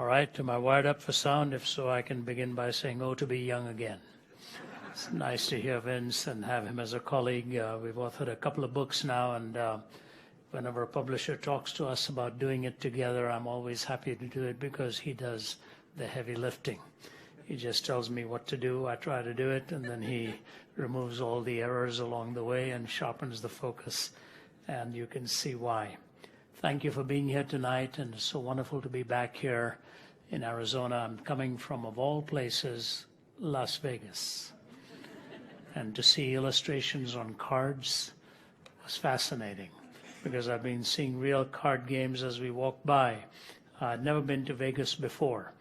All right, am I wired up for sound? If so, I can begin by saying, oh, to be young again. It's nice to hear Vince and have him as a colleague. We've authored a couple of books now, and whenever a publisher talks to us about doing it together, I'm always happy to do it because he does the heavy lifting. He just tells me what to do, I try to do it, and then he removes all the errors along the way and sharpens the focus, and you can see why. Thank you for being here tonight, and it's so wonderful to be back here in Arizona. I'm coming from, of all places, Las Vegas. And to see illustrations on cards was fascinating, because I've been seeing real card games as we walk by. I'd never been to Vegas before,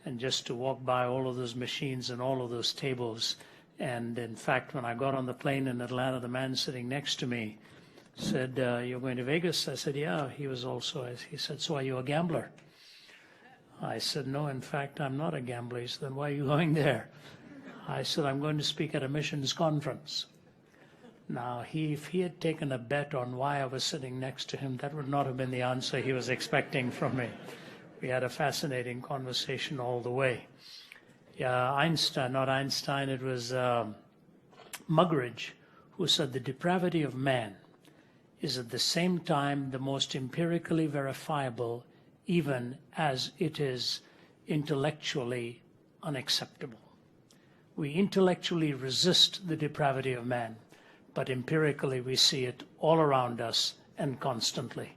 and just to walk by all of those machines and all of those tables. And in fact, when I got on the plane in Atlanta, the man sitting next to me said, you're going to Vegas? I said, yeah. He said, so are you a gambler? I said, no, in fact, I'm not a gambler. He said, then why are you going there? I said, I'm going to speak at a missions conference. Now, if he had taken a bet on why I was sitting next to him, that would not have been the answer he was expecting from me. We had a fascinating conversation all the way. Yeah, it was Muggeridge who said the depravity of man is at the same time the most empirically verifiable, even as it is intellectually unacceptable. We intellectually resist the depravity of man, but empirically we see it all around us and constantly,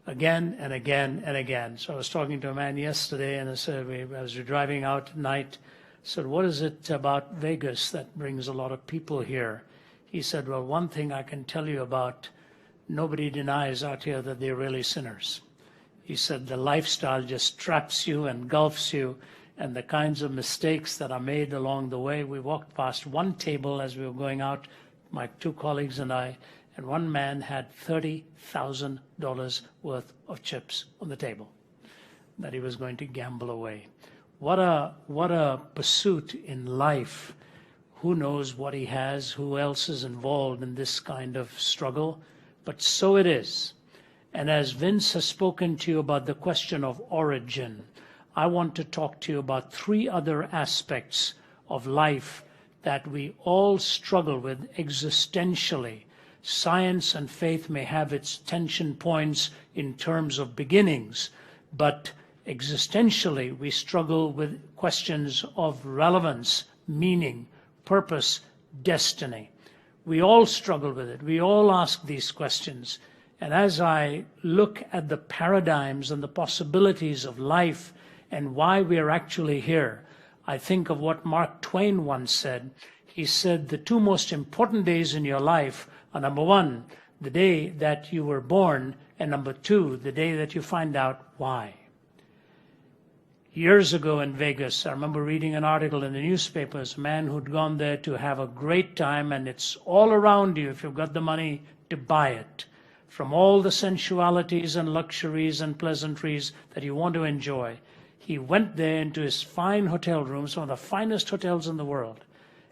again and again and again. So I was talking to a man yesterday, and I said, as we were driving out at night, I said, what is it about Vegas that brings a lot of people here? He said, well, one thing I can tell you about, nobody denies out here that they're really sinners. He said the lifestyle just traps you, engulfs you, and the kinds of mistakes that are made along the way. We walked past one table as we were going out, my two colleagues and I, and one man had $30,000 worth of chips on the table that he was going to gamble away. What a pursuit in life. Who knows what he has, who else is involved in this kind of struggle, but so it is. And as Vince has spoken to you about the question of origin, I want to talk to you about three other aspects of life that we all struggle with existentially. Science and faith may have its tension points in terms of beginnings, but existentially we struggle with questions of relevance, meaning, purpose, destiny. We all struggle with it. We all ask these questions. And as I look at the paradigms and the possibilities of life and why we are actually here, I think of what Mark Twain once said. He said the two most important days in your life are, number one, the day that you were born, and number two, the day that you find out why. Years ago in Vegas, I remember reading an article in the newspapers, a man who'd gone there to have a great time, and it's all around you if you've got the money to buy it. From all the sensualities and luxuries and pleasantries that you want to enjoy. He went there into his fine hotel rooms, one of the finest hotels in the world.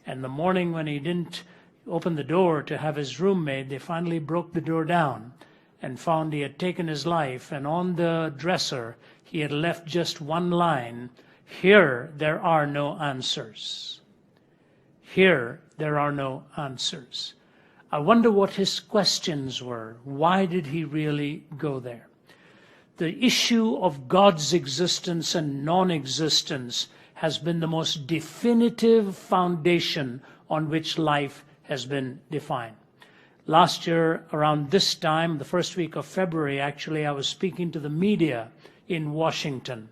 And the morning when he didn't open the door to have his room made, they finally broke the door down and found he had taken his life. And on the dresser, he had left just one line, here there are no answers. Here there are no answers. I wonder what his questions were. Why did he really go there? The issue of God's existence and non-existence has been the most definitive foundation on which life has been defined. Last year, around this time, the first week of February, actually, I was speaking to the media in Washington.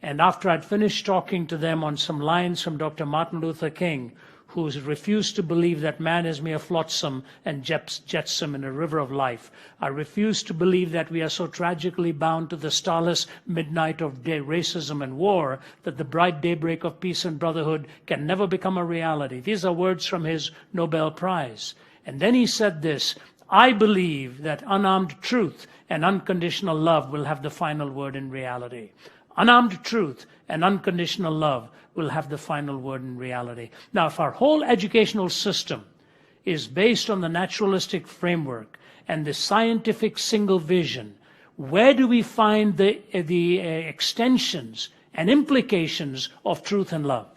And after I'd finished talking to them on some lines from Dr. Martin Luther King, who refused to believe that man is mere flotsam and jetsam in a river of life. I refuse to believe that we are so tragically bound to the starless midnight of racism and war that the bright daybreak of peace and brotherhood can never become a reality. These are words from his Nobel Prize. And then he said this, I believe that unarmed truth and unconditional love will have the final word in reality. Unarmed truth and unconditional love will have the final word in reality. Now, if our whole educational system is based on the naturalistic framework and the scientific single vision, where do we find the extensions and implications of truth and love.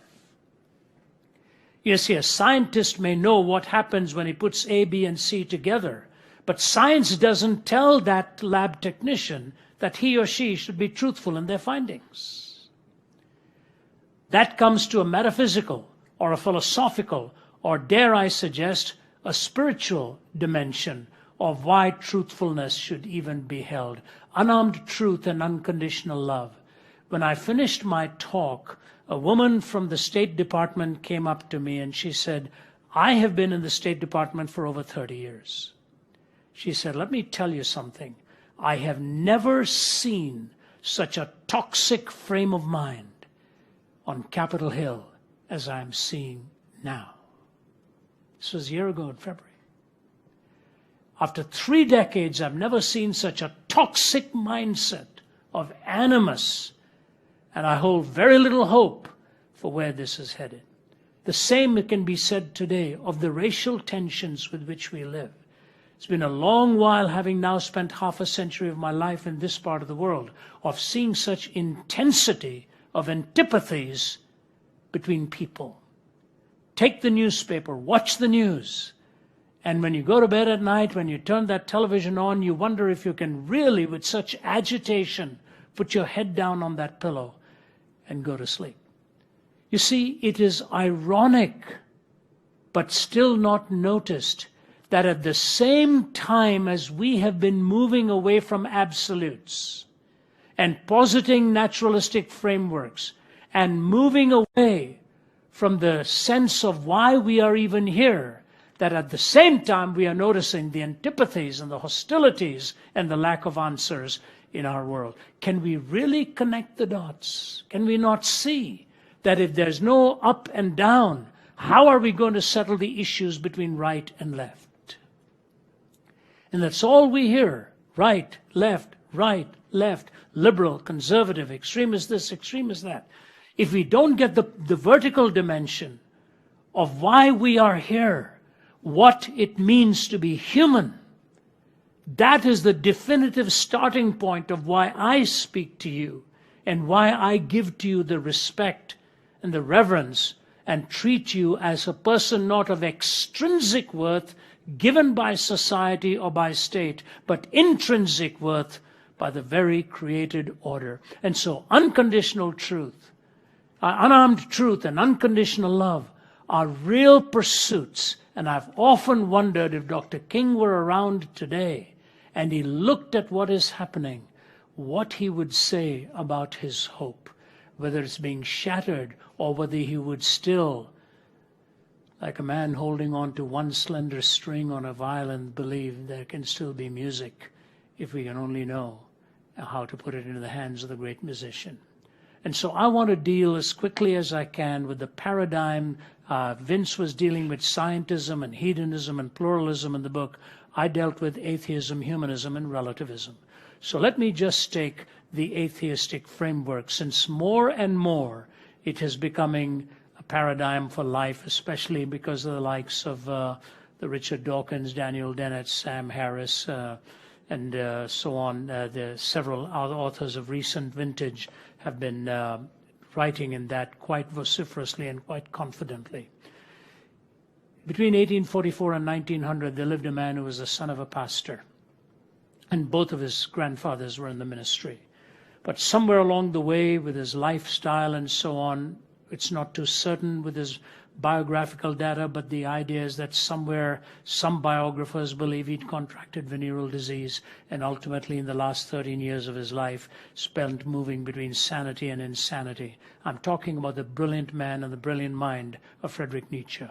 You see, a scientist may know what happens when he puts A, B, and C together, but science doesn't tell that lab technician that he or she should be truthful in their findings. That comes to a metaphysical or a philosophical, or dare I suggest, a spiritual dimension of why truthfulness should even be held. Unarmed truth and unconditional love. When I finished my talk, a woman from the State Department came up to me and she said, I have been in the State Department for over 30 years. She said, let me tell you something. I have never seen such a toxic frame of mind on Capitol Hill as I'm seeing now. This was a year ago in February. After 3 decades, I've never seen such a toxic mindset of animus, and I hold very little hope for where this is headed. The same can be said today of the racial tensions with which we live. It's been a long while, having now spent half a century of my life in this part of the world, of seeing such intensity of antipathies between people. Take the newspaper, watch the news, and when you go to bed at night, when you turn that television on, you wonder if you can really, with such agitation, put your head down on that pillow and go to sleep. You see, it is ironic, but still not noticed, that at the same time as we have been moving away from absolutes and positing naturalistic frameworks and moving away from the sense of why we are even here, that at the same time we are noticing the antipathies and the hostilities and the lack of answers in our world. Can we really connect the dots? Can we not see that if there's no up and down, how are we going to settle the issues between right and left? And that's all we hear. Right, left, liberal, conservative, extremist this, extremist that. If we don't get the vertical dimension of why we are here, what it means to be human, that is the definitive starting point of why I speak to you and why I give to you the respect and the reverence and treat you as a person not of extrinsic worth given by society or by state, but intrinsic worth by the very created order. And so unconditional truth, unarmed truth and unconditional love are real pursuits. And I've often wondered if Dr. King were around today and he looked at what is happening, what he would say about his hope, whether it's being shattered or whether he would still, like a man holding on to one slender string on a violin, believe there can still be music if we can only know how to put it into the hands of the great musician. And so I want to deal as quickly as I can with the paradigm. Vince was dealing with scientism and hedonism and pluralism in the book. I dealt with atheism, humanism, and relativism. So let me just take the atheistic framework, since more and more it is becoming a paradigm for life, especially because of the likes of the Richard Dawkins, Daniel Dennett, Sam Harris, and so on. The several other authors of recent vintage have been writing in that quite vociferously and quite confidently. Between 1844 and 1900, there lived a man who was the son of a pastor, and both of his grandfathers were in the ministry. But somewhere along the way, with his lifestyle and so on, it's not too certain with his biographical data, but the idea is that somewhere, some biographers believe he'd contracted venereal disease, and ultimately in the last 13 years of his life spent moving between sanity and insanity. I'm talking about the brilliant man and the brilliant mind of Friedrich Nietzsche.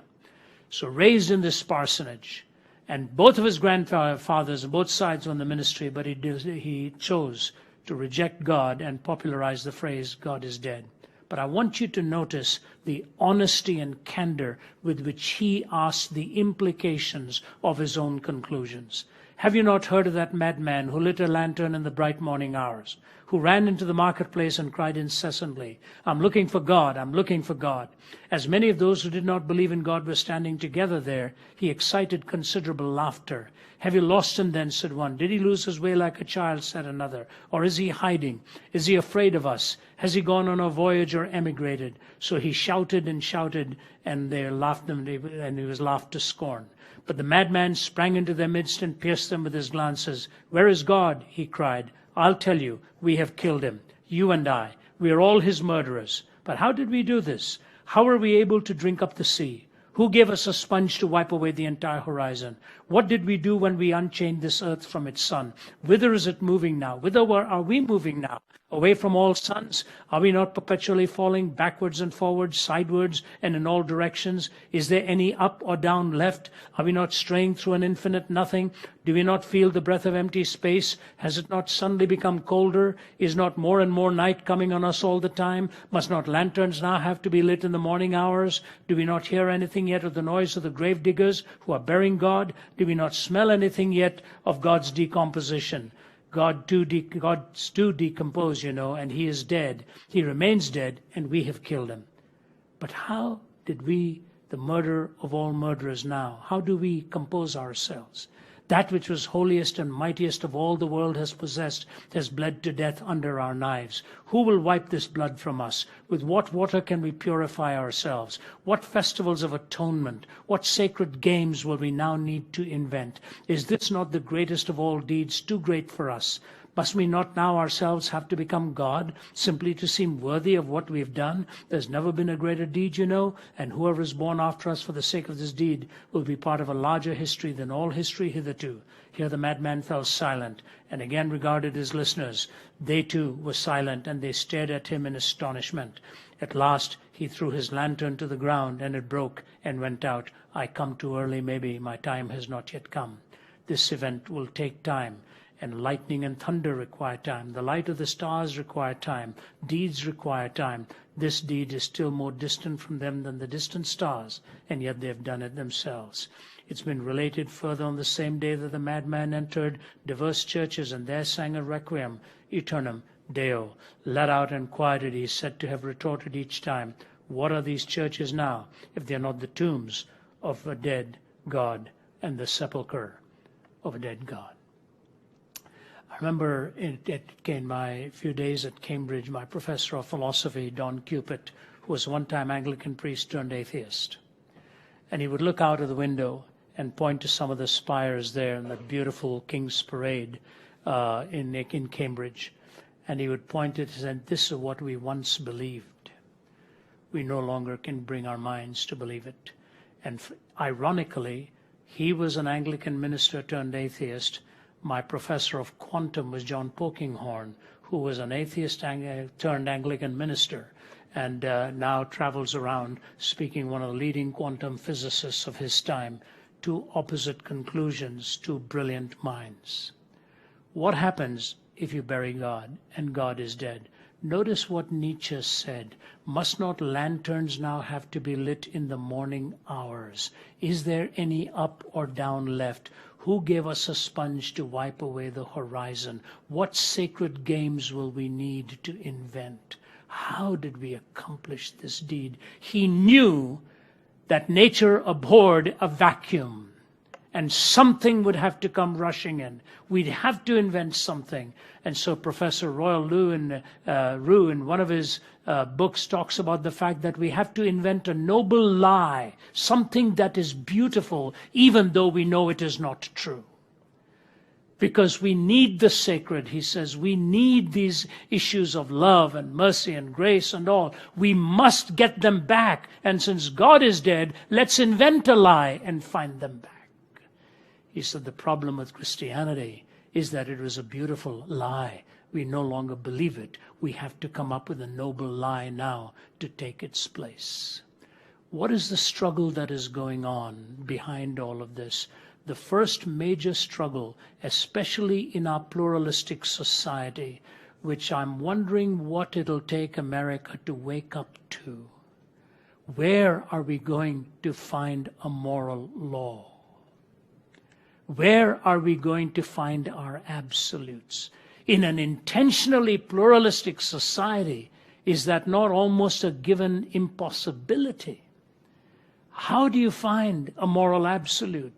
So raised in this parsonage, and both of his grandfathers, both sides were in the ministry, but he chose to reject God and popularize the phrase, God is dead. But I want you to notice the honesty and candor with which he asked the implications of his own conclusions. Have you not heard of that madman who lit a lantern in the bright morning hours, who ran into the marketplace and cried incessantly, "I'm looking for God, I'm looking for God." As many of those who did not believe in God were standing together there, he excited considerable laughter. "Have you lost him then?" said one. "Did he lose his way like a child?" said another. "Or is he hiding? Is he afraid of us? Has he gone on a voyage or emigrated?" So he shouted and shouted, and they laughed him, and he was laughed to scorn. But the madman sprang into their midst and pierced them with his glances. "Where is God?" he cried. "I'll tell you, we have killed him, you and I. We are all his murderers. But how did we do this? How were we able to drink up the sea? Who gave us a sponge to wipe away the entire horizon? What did we do when we unchained this earth from its sun? Whither is it moving now? Whither are we moving now? Away from all suns? Are we not perpetually falling backwards and forwards, sidewards and in all directions? Is there any up or down left? Are we not straying through an infinite nothing? Do we not feel the breath of empty space? Has it not suddenly become colder? Is not more and more night coming on us all the time? Must not lanterns now have to be lit in the morning hours? Do we not hear anything yet of the noise of the grave diggers who are burying God? Do we not smell anything yet of God's decomposition? Gods do decompose, and he is dead. He remains dead, and we have killed him. But how did we, the murderer of all murderers now, how do we compose ourselves? That which was holiest and mightiest of all the world has possessed has bled to death under our knives. Who will wipe this blood from us? With what water can we purify ourselves? What festivals of atonement, what sacred games will we now need to invent? Is this not the greatest of all deeds, too great for us? Must we not now ourselves have to become God, simply to seem worthy of what we've done? There's never been a greater deed, and whoever is born after us for the sake of this deed will be part of a larger history than all history hitherto. Here the madman fell silent, and again regarded his listeners. They too were silent, and they stared at him in astonishment. At last he threw his lantern to the ground, and it broke and went out. "I come too early, maybe. My time has not yet come." This event will take time. And lightning and thunder require time. The light of the stars require time. Deeds require time. This deed is still more distant from them than the distant stars, and yet they have done it themselves. It's been related further on the same day that the madman entered diverse churches and there sang a requiem, Aeternam Deo. Let out and quieted, he is said to have retorted each time, "What are these churches now, if they are not the tombs of a dead God and the sepulchre of a dead God?" I remember in my few days at Cambridge, my professor of philosophy, Don Cupid, who was one-time Anglican priest turned atheist. And he would look out of the window and point to some of the spires there in that beautiful King's Parade in Cambridge. And he would point it and say, "This is what we once believed. We no longer can bring our minds to believe it." And ironically, he was an Anglican minister turned atheist. My professor of quantum was John Polkinghorne, who was an atheist turned Anglican minister, and now travels around speaking one of the leading quantum physicists of his time. Two opposite conclusions, two brilliant minds. What happens if you bury God and God is dead? Notice what Nietzsche said. Must not lanterns now have to be lit in the morning hours? Is there any up or down left? Who gave us a sponge to wipe away the horizon? What sacred games will we need to invent? How did we accomplish this deed? He knew that nature abhorred a vacuum, and something would have to come rushing in. We'd have to invent something. And so Professor Royal Rue in one of his books talks about the fact that we have to invent a noble lie, something that is beautiful, even though we know it is not true. Because we need the sacred, he says. We need these issues of love and mercy and grace and all. We must get them back. And since God is dead, let's invent a lie and find them back. He said the problem with Christianity is that it was a beautiful lie. We no longer believe it. We have to come up with a noble lie now to take its place. What is the struggle that is going on behind all of this? The first major struggle, especially in our pluralistic society, which I'm wondering what it'll take America to wake up to. Where are we going to find a moral law? Where are we going to find our absolutes? in an intentionally pluralistic society, is that not almost a given impossibility? How do you find a moral absolute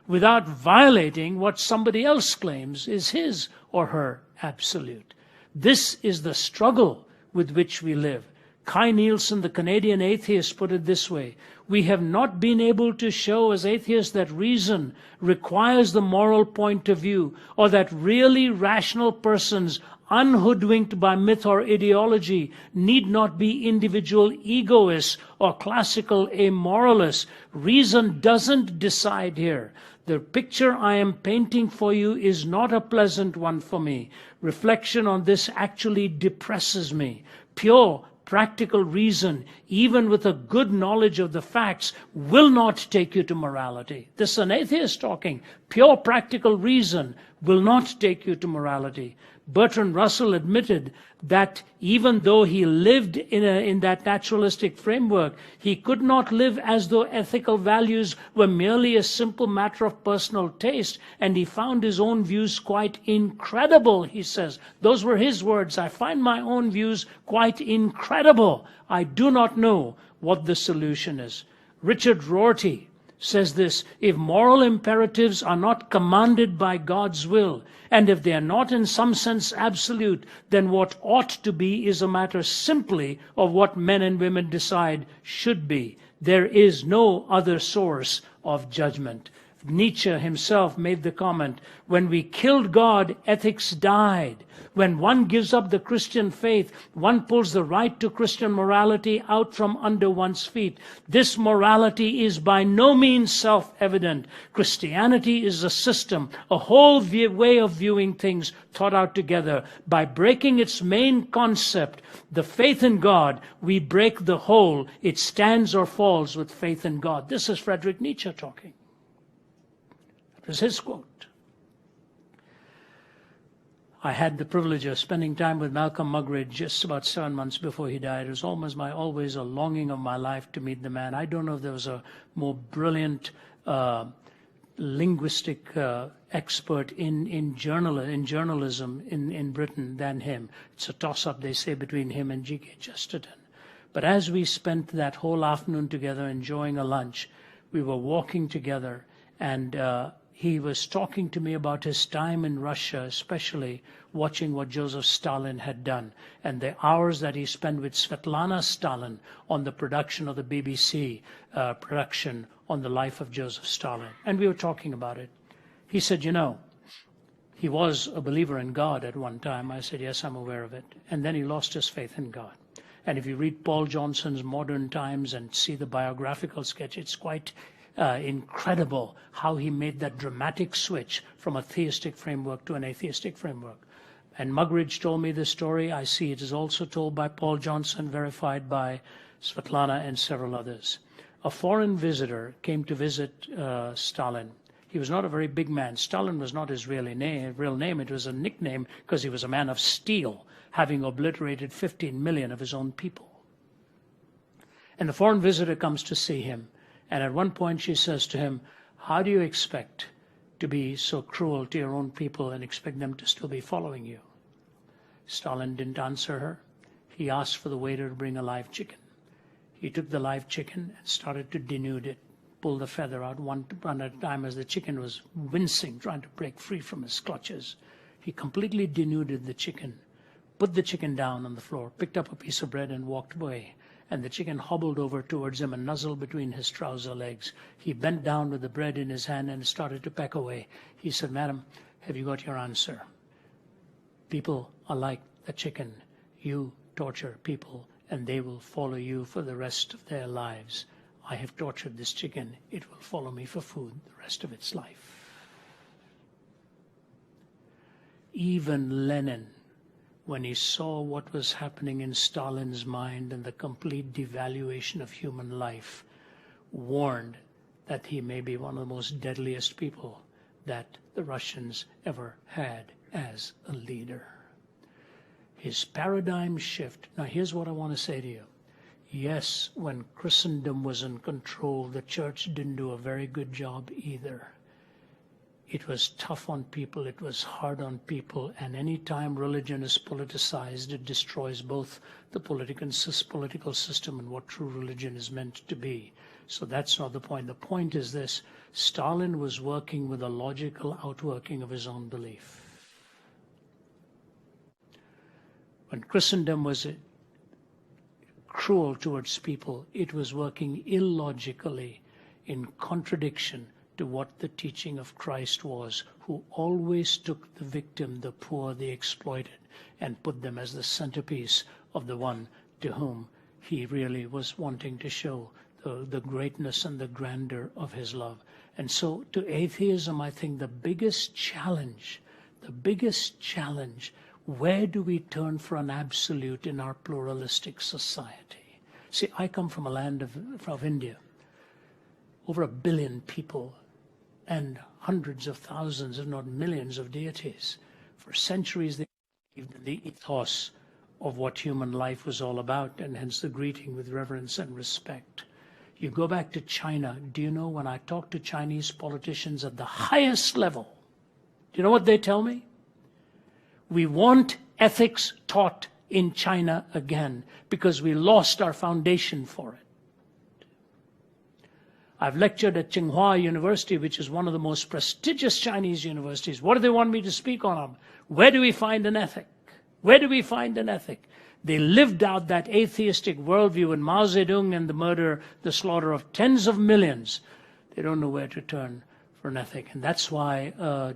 without violating what somebody else claims is his or her absolute? This is the struggle with which we live. Kai Nielsen, the Canadian atheist, put it this way: we have not been able to show as atheists that reason requires the moral point of view, or that really rational persons, unhoodwinked by myth or ideology, need not be individual egoists or classical amoralists. Reason doesn't decide here. The picture I am painting for you is not a pleasant one for me. Reflection on this actually depresses me. Pure, practical reason, even with a good knowledge of the facts, will not take you to morality. This is an atheist talking. Pure, practical reason will not take you to morality. Bertrand Russell admitted that even though he lived in that naturalistic framework, he could not live as though ethical values were merely a simple matter of personal taste, and he found his own views quite incredible, he says. Those were his words. I find my own views quite incredible. I do not know what the solution is. Richard Rorty says this: if moral imperatives are not commanded by God's will, and if they are not in some sense absolute, then what ought to be is a matter simply of what men and women decide should be. There is no other source of judgment. Nietzsche himself made the comment, when we killed God, ethics died. When one gives up the Christian faith, one pulls the right to Christian morality out from under one's feet. This morality is by no means self-evident. Christianity is a system, a whole way of viewing things thought out together. By breaking its main concept, the faith in God, we break the whole. It stands or falls with faith in God. This is Friedrich Nietzsche talking. That was his quote. I had the privilege of spending time with Malcolm Muggeridge just about 7 months before he died. It was always a longing of my life to meet the man. I don't know if there was a more brilliant linguistic expert in journalism in Britain than him. It's a toss-up, they say, between him and G.K. Chesterton. But as we spent that whole afternoon together enjoying a lunch, we were walking together, and he was talking to me about his time in Russia, especially watching what Joseph Stalin had done, and the hours that he spent with Svetlana Stalin on the production of the BBC production on the life of Joseph Stalin. And we were talking about it. He said, you know, he was a believer in God at one time. I said, yes, I'm aware of it. And then he lost his faith in God. And if you read Paul Johnson's Modern Times and see the biographical sketch, it's quite incredible how he made that dramatic switch from a theistic framework to an atheistic framework. And Muggeridge told me this story. I see it is also told by Paul Johnson, verified by Svetlana and several others. A foreign visitor came to visit Stalin. He was not a very big man. Stalin was not his real name. It was a nickname because he was a man of steel, having obliterated 15 million of his own people. And the foreign visitor comes to see him. And at one point she says to him, how do you expect to be so cruel to your own people and expect them to still be following you? Stalin didn't answer her. He asked for the waiter to bring a live chicken. He took the live chicken and started to denude it, pull the feather out one at a time as the chicken was wincing, trying to break free from his clutches. He completely denuded the chicken, put the chicken down on the floor, picked up a piece of bread and walked away. And the chicken hobbled over towards him and nuzzled between his trouser legs. He bent down with the bread in his hand and started to peck away. He said, madam, have you got your answer? People are like the chicken. You torture people and they will follow you for the rest of their lives. I have tortured this chicken. It will follow me for food the rest of its life. Even Lenin, when he saw what was happening in Stalin's mind and the complete devaluation of human life, warned that he may be one of the most deadliest people that the Russians ever had as a leader. His paradigm shift. Now here's what I want to say to you. Yes, when Christendom was in control, the church didn't do a very good job either. it was tough on people, it was hard on people, and any time religion is politicized, it destroys both the political system and what true religion is meant to be. So that's not the point. The point is this: Stalin was working with a logical outworking of his own belief. When Christendom was cruel towards people, it was working illogically in contradiction to what the teaching of Christ was, who always took the victim, the poor, the exploited, and put them as the centerpiece of the one to whom he really was wanting to show the greatness and the grandeur of his love. And so to atheism, I think the biggest challenge, where do we turn for an absolute in our pluralistic society? See, I come from a land of India, over 1 billion people, and hundreds of thousands, if not millions, of deities. For centuries, they believed in the ethos of what human life was all about, and hence the greeting with reverence and respect. You go back to China, do you know, when I talk to Chinese politicians at the highest level, do you know what they tell me? We want ethics taught in China again because we lost our foundation for it. I've lectured at Tsinghua University, which is one of the most prestigious Chinese universities. What do they want me to speak on? Where do we find an ethic? Where do we find an ethic? They lived out that atheistic worldview in Mao Zedong and the slaughter of tens of millions. They don't know where to turn for an ethic. And that's why a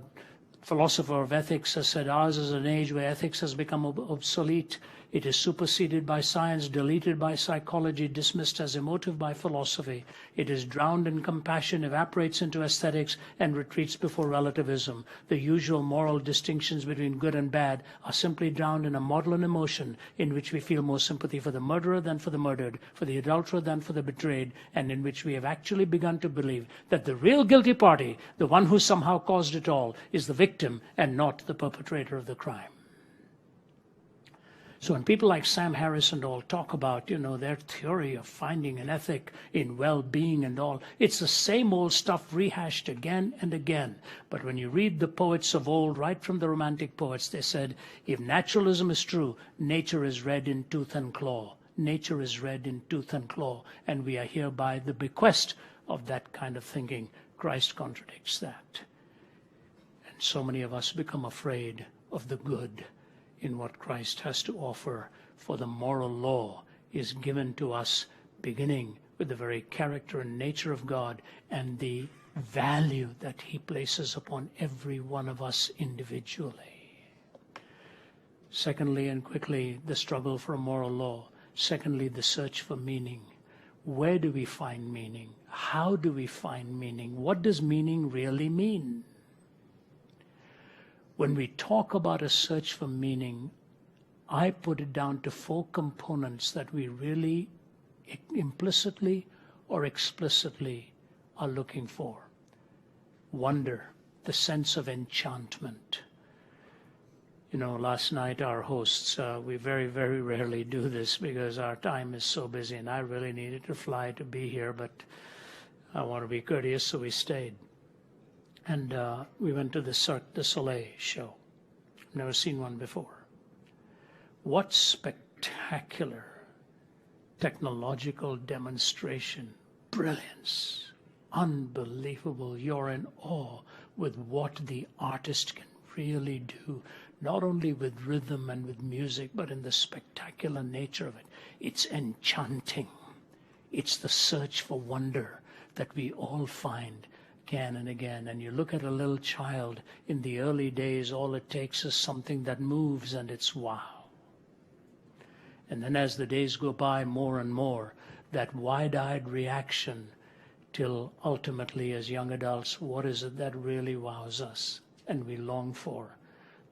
philosopher of ethics has said ours is an age where ethics has become obsolete. It is superseded by science, deleted by psychology, dismissed as emotive by philosophy. It is drowned in compassion, evaporates into aesthetics, and retreats before relativism. The usual moral distinctions between good and bad are simply drowned in a maudlin emotion in which we feel more sympathy for the murderer than for the murdered, for the adulterer than for the betrayed, and in which we have actually begun to believe that the real guilty party, the one who somehow caused it all, is the victim and not the perpetrator of the crime. So when people like Sam Harris and all talk about, their theory of finding an ethic in well-being and all, it's the same old stuff rehashed again and again. But when you read the poets of old, right from the Romantic poets, they said, if naturalism is true, nature is red in tooth and claw. Nature is red in tooth and claw. And we are hereby the bequest of that kind of thinking. Christ contradicts that. And so many of us become afraid of the good in what Christ has to offer, for the moral law is given to us beginning with the very character and nature of God and the value that he places upon every one of us individually. Secondly, and quickly, the struggle for a moral law. Secondly, the search for meaning. Where do we find meaning? How do we find meaning? What does meaning really mean? When we talk about a search for meaning, I put it down to 4 components that we really implicitly or explicitly are looking for. Wonder, the sense of enchantment. Last night our hosts, we very, very rarely do this because our time is so busy, and I really needed to fly to be here, but I want to be courteous, so we stayed. And we went to the Cirque du Soleil show. Never seen one before. What spectacular technological demonstration. Brilliance. Unbelievable. You're in awe with what the artist can really do. Not only with rhythm and with music, but in the spectacular nature of it. It's enchanting. It's the search for wonder that we all find again and again. And you look at a little child in the early days, all it takes is something that moves and it's wow. And then as the days go by, more and more, that wide-eyed reaction till ultimately as young adults, what is it that really wows us and we long for?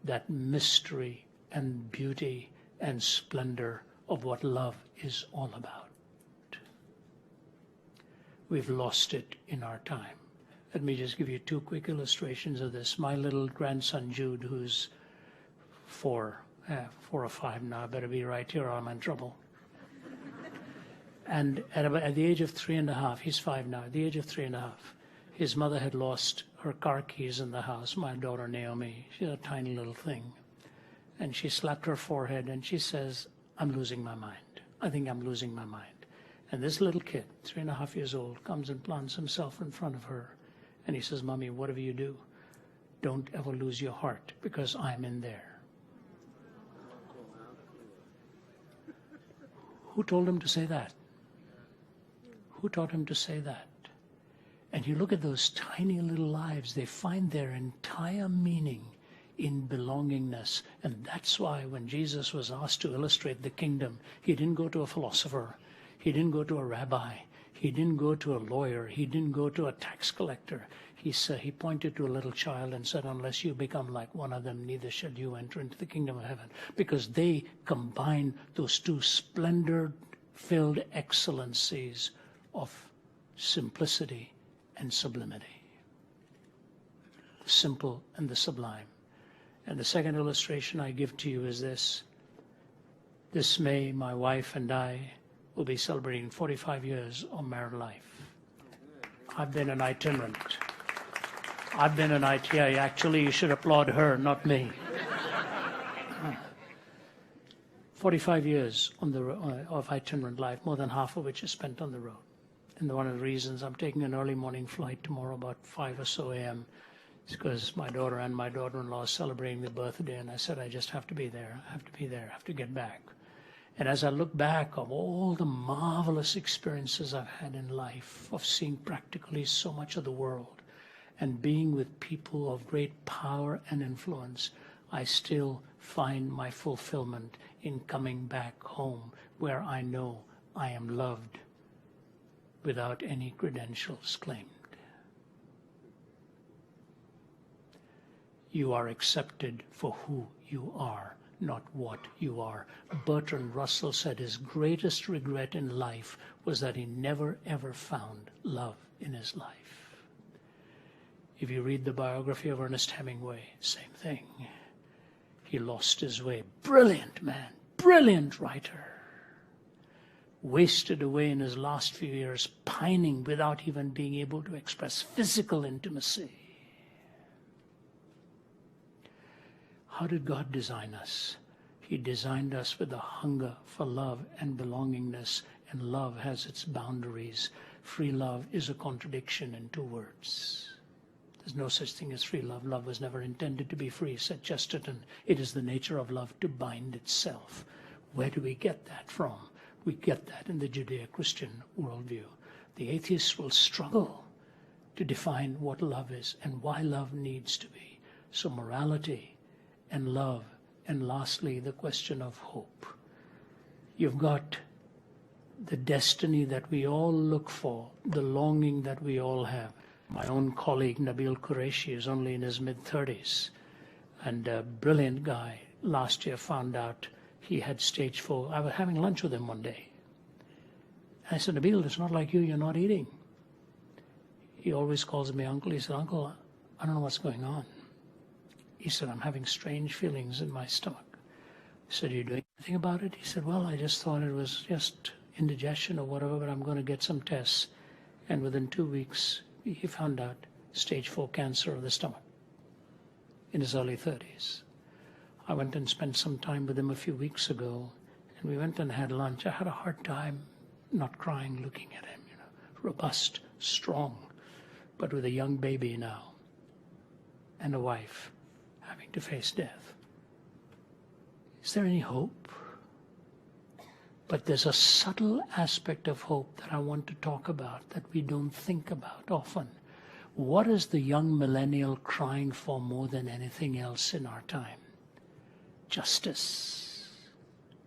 That mystery and beauty and splendor of what love is all about. We've lost it in our time. Let me just give you 2 quick illustrations of this. My little grandson Jude, who's 4 or 5 now, I better be right here or I'm in trouble. And at the age of 3.5, he's 5 now, at the age of 3.5, his mother had lost her car keys in the house, my daughter Naomi. She's a tiny little thing. And she slapped her forehead and she says, I'm losing my mind. I think I'm losing my mind. And this little kid, 3.5 years old, comes and plants himself in front of her. And he says, Mommy, whatever you do, don't ever lose your heart because I'm in there. Who told him to say that? Who taught him to say that? And you look at those tiny little lives, they find their entire meaning in belongingness. And that's why when Jesus was asked to illustrate the kingdom, he didn't go to a philosopher. He didn't go to a rabbi. He didn't go to a lawyer. He didn't go to a tax collector. He pointed to a little child and said, unless you become like one of them, neither shall you enter into the kingdom of heaven. Because they combine those two splendor-filled excellencies of simplicity and sublimity. The simple and the sublime. And the second illustration I give to you is this. This May, my wife and I will be celebrating 45 years of married life. I've been an itinerant. Actually, you should applaud her, not me. 45 years of itinerant life, more than half of which is spent on the road. And one of the reasons I'm taking an early morning flight tomorrow about 5 or so a.m. is because my daughter and my daughter-in-law are celebrating their birthday, and I said, I just have to be there. I have to get back. And as I look back of all the marvelous experiences I've had in life, of seeing practically so much of the world, and being with people of great power and influence, I still find my fulfillment in coming back home where I know I am loved without any credentials claimed. You are accepted for who you are, not what you are. Bertrand Russell said his greatest regret in life was that he never ever found love in his life. If you read the biography of Ernest Hemingway, same thing. He lost his way. Brilliant man, brilliant writer. Wasted away in his last few years, pining without even being able to express physical intimacy. How did God design us? He designed us with a hunger for love and belongingness, and love has its boundaries. Free love is a contradiction in 2 words. There's no such thing as free love. Love was never intended to be free, said Chesterton. It is the nature of love to bind itself. Where do we get that from? We get that in the Judeo-Christian worldview. The atheists will struggle to define what love is and why love needs to be. So morality and love, and lastly, the question of hope. You've got the destiny that we all look for, the longing that we all have. My own colleague, Nabil Qureshi, is only in his mid-30s, and a brilliant guy. Last year found out he had stage 4. I was having lunch with him one day. I said, Nabil, it's not like you're not eating. He always calls me uncle. He said, Uncle, I don't know what's going on. He said, I'm having strange feelings in my stomach. I said, are you doing anything about it? He said, well, I just thought it was just indigestion or whatever, but I'm going to get some tests. And within 2 weeks, he found out stage 4 cancer of the stomach in his early 30s. I went and spent some time with him a few weeks ago, and we went and had lunch. I had a hard time not crying looking at him, robust, strong, but with a young baby now and a wife having to face death. Is there any hope? But there's a subtle aspect of hope that I want to talk about that we don't think about often. What is the young millennial crying for more than anything else in our time? Justice.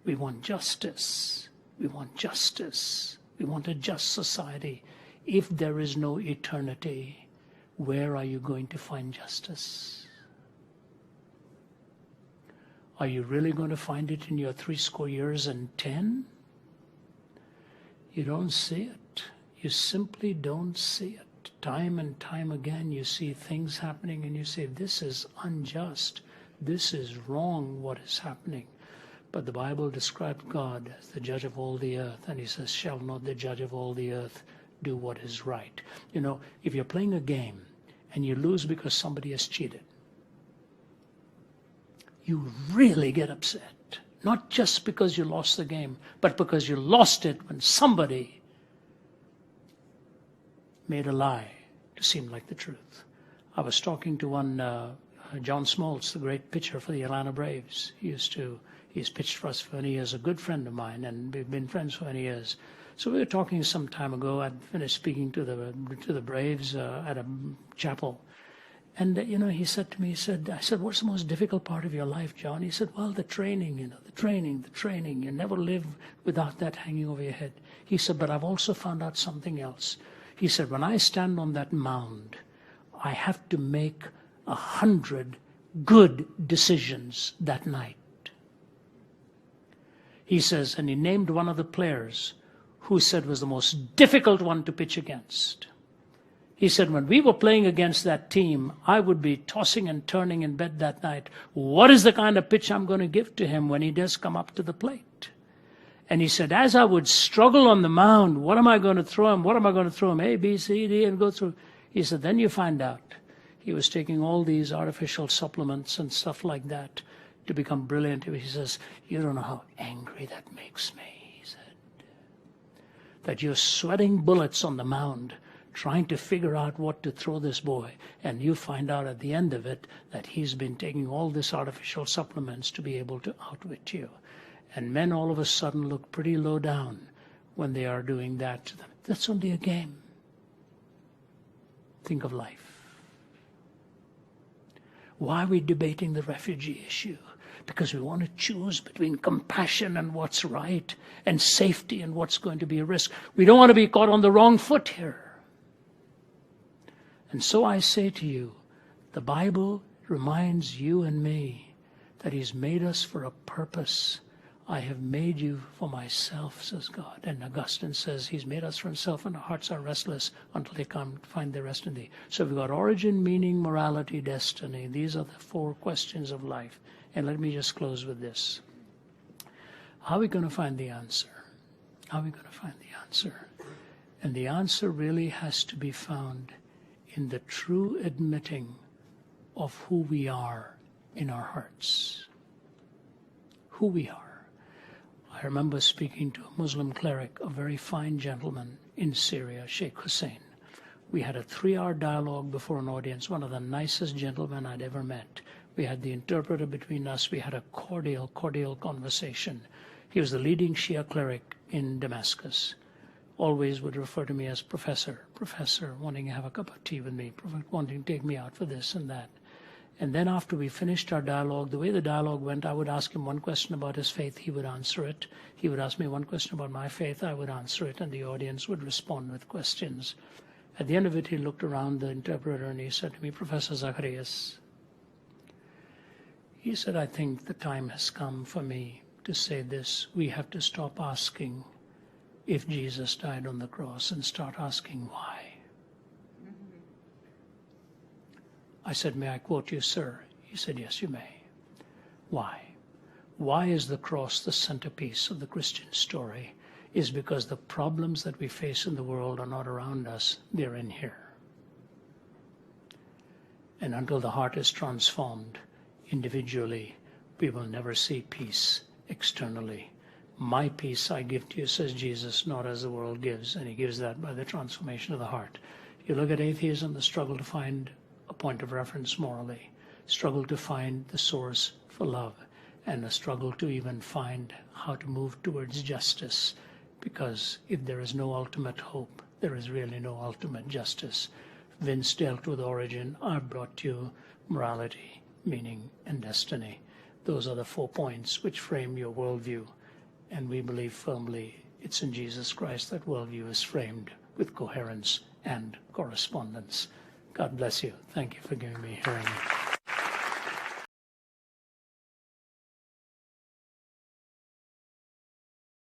We want justice. We want justice. We want a just society. If there is no eternity, where are you going to find justice? Are you really going to find it in your 70 years and 10? You don't see it. You simply don't see it. Time and time again you see things happening and you say, this is unjust. This is wrong what is happening. But the Bible describes God as the judge of all the earth. And he says, shall not the judge of all the earth do what is right? If you're playing a game and you lose because somebody has cheated, you really get upset. Not just because you lost the game, but because you lost it when somebody made a lie to seem like the truth. I was talking to one, John Smoltz, the great pitcher for the Atlanta Braves. He's pitched for us for many years, a good friend of mine, and we've been friends for many years. So we were talking some time ago. I'd finished speaking to the Braves at a chapel. And, he said to me, I said, what's the most difficult part of your life, John? He said, well, the training, the training. You never live without that hanging over your head. He said, but I've also found out something else. He said, when I stand on that mound, I have to make 100 good decisions that night. He says, and he named one of the players who said was the most difficult one to pitch against. He said, when we were playing against that team, I would be tossing and turning in bed that night. What is the kind of pitch I'm going to give to him when he does come up to the plate? And he said, as I would struggle on the mound, what am I going to throw him? What am I going to throw him? A, B, C, D, and go through. He said, then you find out he was taking all these artificial supplements and stuff like that to become brilliant. He says, you don't know how angry that makes me, he said. That you're sweating bullets on the mound, trying to figure out what to throw this boy, and you find out at the end of it that he's been taking all this artificial supplements to be able to outwit you. And men all of a sudden look pretty low down when they are doing that to them. That's only a game. Think of life. Why are we debating the refugee issue? Because we want to choose between compassion and what's right, and safety and what's going to be a risk. We don't want to be caught on the wrong foot here. And so I say to you, the Bible reminds you and me that he's made us for a purpose. I have made you for myself, says God. And Augustine says he's made us for himself, and our hearts are restless until they come find their rest in thee. So we've got origin, meaning, morality, destiny. These are the 4 questions of life. And let me just close with this. How are we going to find the answer? How are we going to find the answer? And the answer really has to be found in the true admitting of who we are in our hearts. Who we are. I remember speaking to a Muslim cleric, a very fine gentleman in Syria, Sheikh Hussein. We had a 3-hour dialogue before an audience, one of the nicest gentlemen I'd ever met. We had the interpreter between us. We had a cordial conversation. He was the leading Shia cleric in Damascus. Always would refer to me as professor, wanting to have a cup of tea with me, wanting to take me out for this and that. And then after we finished our dialogue, the way the dialogue went, I would ask him one question about his faith, he would answer it. He would ask me one question about my faith, I would answer it, and the audience would respond with questions. At the end of it, he looked around the interpreter and he said to me, Professor Zacharias, he said, I think the time has come for me to say this. We have to stop asking if Jesus died on the cross and start asking why. I said, may I quote you, sir? He said, yes, you may. Why? Why is the cross the centerpiece of the Christian story? Is because the problems that we face in the world are not around us, they're in here. And until the heart is transformed individually, we will never see peace externally. My peace I give to you, says Jesus, not as the world gives. And he gives that by the transformation of the heart. You look at atheism, the struggle to find a point of reference morally, struggle to find the source for love, and a struggle to even find how to move towards justice. Because if there is no ultimate hope, there is really no ultimate justice. Vince dealt with origin. I've brought you morality, meaning, and destiny. Those are the 4 points which frame your worldview. And we believe firmly it's in Jesus Christ that worldview is framed with coherence and correspondence. God bless you. Thank you for giving me hearing.